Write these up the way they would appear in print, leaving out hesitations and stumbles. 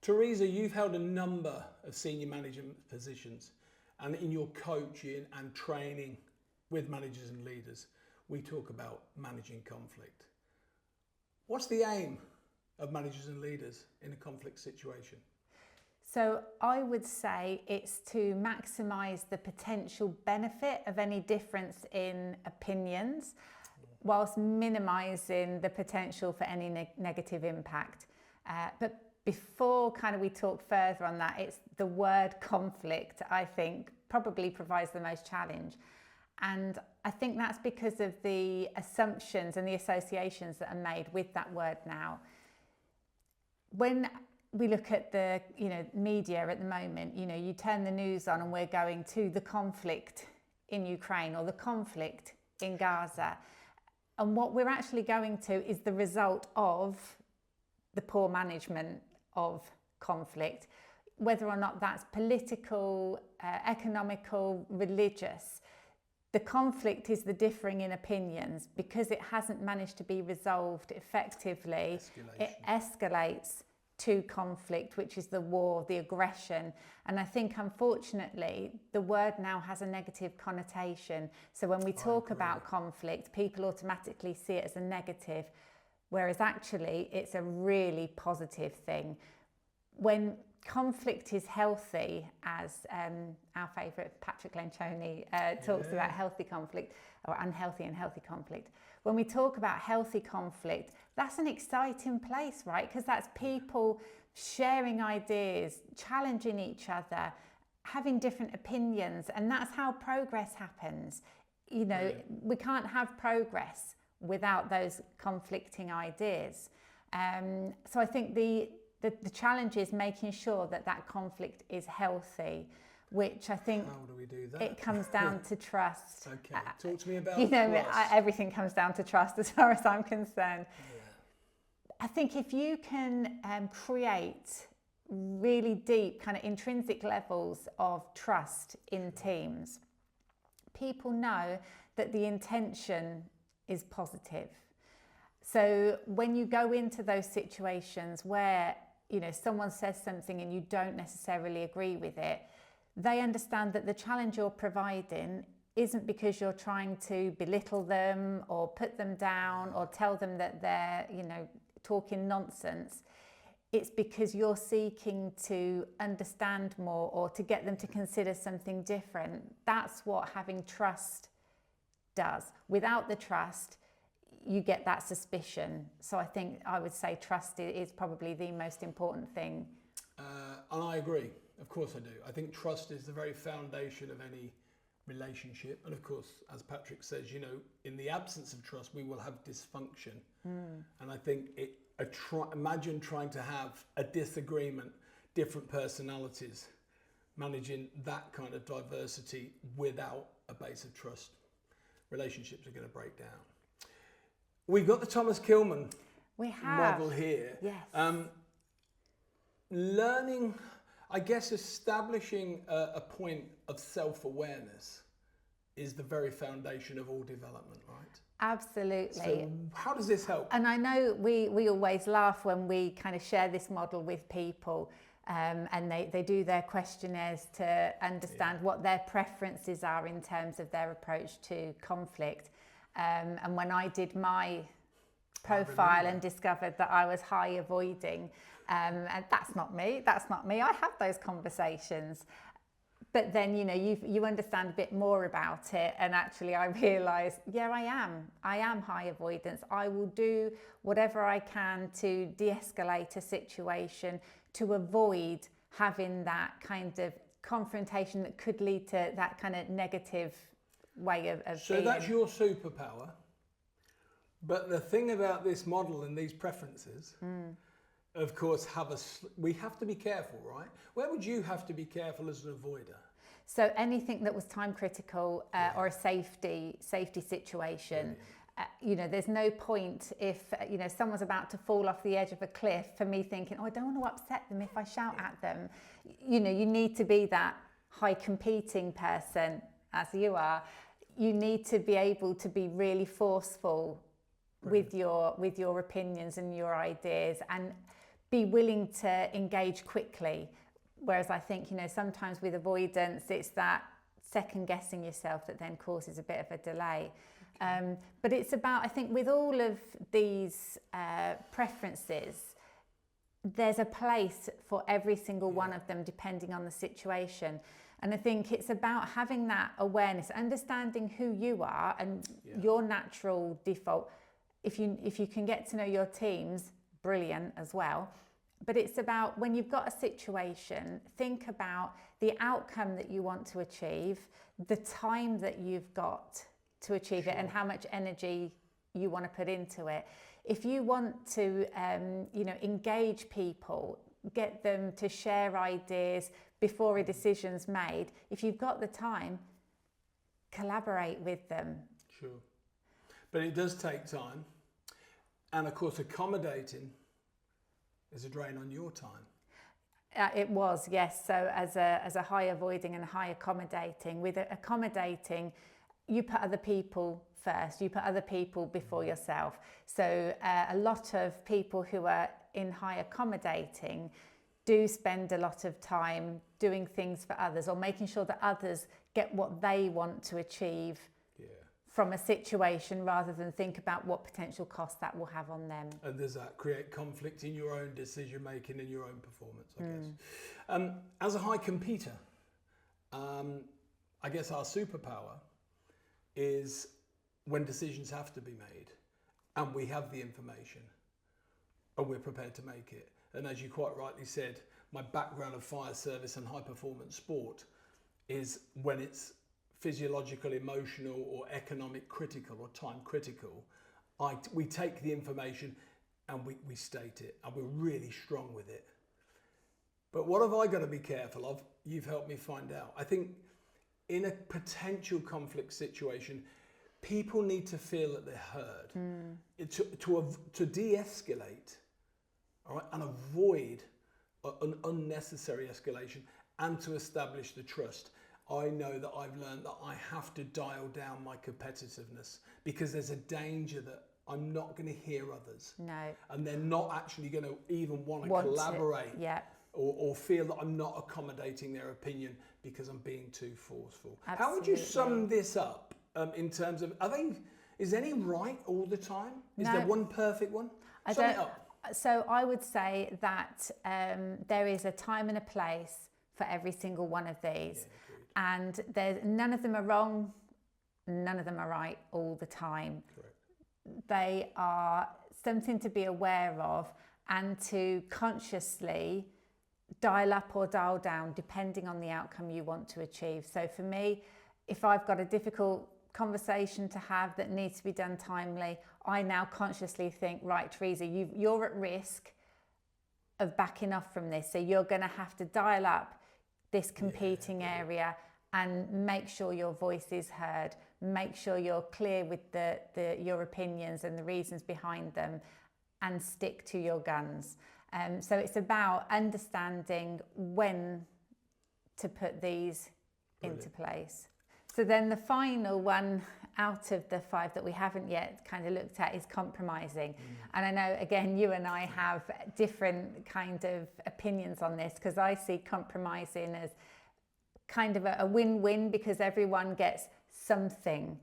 Theresa, you've held a number of senior management positions, and in your coaching and training with managers and leaders, we talk about managing conflict. What's the aim of managers and leaders in a conflict situation? So I would say it's to maximise the potential benefit of any difference in opinions, whilst minimising the potential for any negative impact. But before we talk further on that, it's the word conflict, I think, probably provides the most challenge. And I think that's because of the assumptions and the associations that are made with that word now. When we look at the media at the moment, you turn the news on and we're going to the conflict in Ukraine or the conflict in Gaza. And what we're actually going to is the result of the poor management of conflict, whether or not that's political, economical, religious. The conflict is the differing in opinions because it hasn't managed to be resolved effectively. It escalates to conflict, which is the war, the aggression. And I think, unfortunately, the word now has a negative connotation. So when we talk about conflict, people automatically see it as a negative, whereas actually it's a really positive thing. When conflict is healthy, as our favourite Patrick Lencioni talks about healthy conflict or unhealthy and healthy conflict. When we talk about healthy conflict, that's an exciting place, right? Because that's people sharing ideas, challenging each other, having different opinions, and that's how progress happens. We can't have progress without those conflicting ideas. So I think the challenge is making sure that conflict is healthy, which I think... How do we do that? It comes down to trust. Okay, talk to me about trust. Everything comes down to trust as far as I'm concerned. I think if you can create really deep intrinsic levels of trust in teams, people know that the intention is positive. So when you go into those situations where someone says something and you don't necessarily agree with it, they understand that the challenge you're providing isn't because you're trying to belittle them or put them down or tell them that they're talking nonsense. It's because you're seeking to understand more or to get them to consider something different. That's what having trust does. Without the trust, you get that suspicion. So I would say trust is probably the most important thing. And I agree. Of course I do. I think trust is the very foundation of any relationship. And of course, as Patrick says, in the absence of trust, we will have dysfunction. And I think imagine trying to have a disagreement, different personalities, managing that kind of diversity without a base of trust. Relationships are going to break down. We've got the Thomas Kilmann model here. Yes. Learning, I guess, establishing a point of self-awareness is the very foundation of all development, right? Absolutely. So how does this help? And I know we always laugh when we share this model with people and they do their questionnaires to understand what their preferences are in terms of their approach to conflict. And when I did my profile and discovered that I was high avoiding, and that's not me, I have those conversations. But then, you understand a bit more about it, and actually I realised, I am high avoidance. I will do whatever I can to de-escalate a situation, to avoid having that kind of confrontation that could lead to that kind of negative way of so being. That's your superpower. But the thing about this model and these preferences, of course, we have to be careful, right? Where would you have to be careful as an avoider? So anything that was time critical or a safety situation. There's no point if someone's about to fall off the edge of a cliff for me thinking, I don't want to upset them if I shout at them. You need to be that high competing person, as you are. You need to be able to be really forceful with your opinions and your ideas, and be willing to engage quickly. Whereas I think, sometimes with avoidance, it's that second guessing yourself that then causes a bit of a delay. But it's about, I think, with all of these preferences, there's a place for every single one of them depending on the situation. And I think it's about having that awareness, understanding who you are and your natural default. If you can get to know your teams, brilliant as well. But it's about when you've got a situation, think about the outcome that you want to achieve, the time that you've got to achieve it, and how much energy you want to put into it. If you want to, engage people, get them to share ideas before a decision's made, if you've got the time, collaborate with them. Sure. But it does take time. And of course, accommodating is a drain on your time. It was, yes. So as a high avoiding and high accommodating, with accommodating, you put other people first. You put other people before yourself. So a lot of people who are in high accommodating do spend a lot of time doing things for others or making sure that others get what they want to achieve from a situation, rather than think about what potential cost that will have on them. And does that create conflict in your own decision making and your own performance, I guess? As a high competitor, I guess our superpower is when decisions have to be made and we have the information and we're prepared to make it. And as you quite rightly said, my background of fire service and high performance sport is when it's physiological, emotional or economic critical or time critical, we take the information and we state it and we're really strong with it. But what have I got to be careful of? You've helped me find out. I think in a potential conflict situation, people need to feel that they're heard. To de-escalate, all right, and avoid an unnecessary escalation, and to establish the trust. I know that I've learned that I have to dial down my competitiveness, because there's a danger that I'm not going to hear others. No. And they're not actually going to even want to collaborate. Or feel that I'm not accommodating their opinion because I'm being too forceful. Absolutely. How would you sum this up in terms of, is any right all the time? Is there one perfect one? Sum it up. So I would say that there is a time and a place for every single one of these. And none of them are wrong, none of them are right all the time. Correct. They are something to be aware of and to consciously dial up or dial down depending on the outcome you want to achieve. So for me, if I've got a difficult conversation to have that needs to be done timely, I now consciously think, right, Theresa, you're at risk of backing off from this. So you're going to have to dial up this competing area and make sure your voice is heard. Make sure you're clear with your opinions and the reasons behind them, and stick to your guns. So it's about understanding when to put these into place. So then the final one out of the 5 that we haven't yet kind of looked at is compromising. And I know, again, you and I have different kind of opinions on this, because I see compromising as kind of a win-win, because everyone gets something.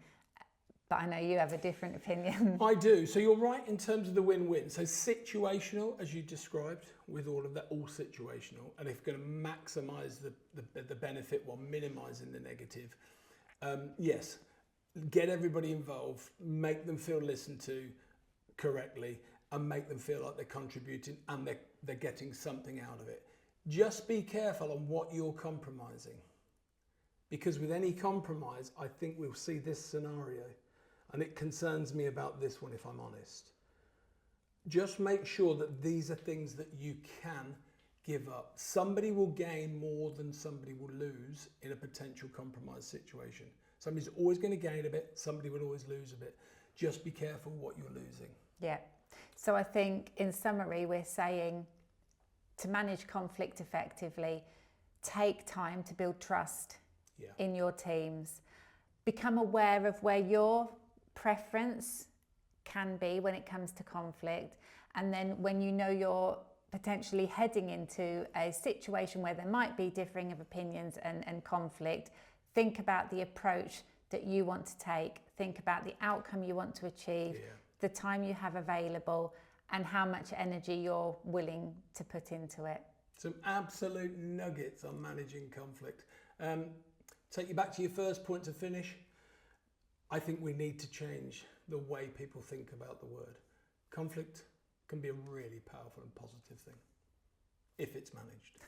But I know you have a different opinion. I do. So you're right in terms of the win-win. So situational, as you described, with all of that, all situational. And if you're going to maximise the benefit while minimising the negative, yes, get everybody involved, make them feel listened to correctly, and make them feel like they're contributing and they're getting something out of it. Just be careful on what you're compromising, because with any compromise, I think we'll see this scenario, and it concerns me about this one, if I'm honest. Just make sure that these are things that you can give up. Somebody will gain more than somebody will lose in a potential compromise situation. Somebody's always going to gain a bit, somebody will always lose a bit. Just be careful what you're losing. Yeah. So I think in summary, we're saying to manage conflict effectively, take time to build trust in your teams. Become aware of where your preference can be when it comes to conflict. And then when you know your potentially heading into a situation where there might be differing of opinions and conflict, think about the approach that you want to take, think about the outcome you want to achieve, the time you have available, and how much energy you're willing to put into it. Some absolute nuggets on managing conflict. Take you back to your first point to finish. I think we need to change the way people think about the word. Conflict can be a really powerful and positive thing if it's managed.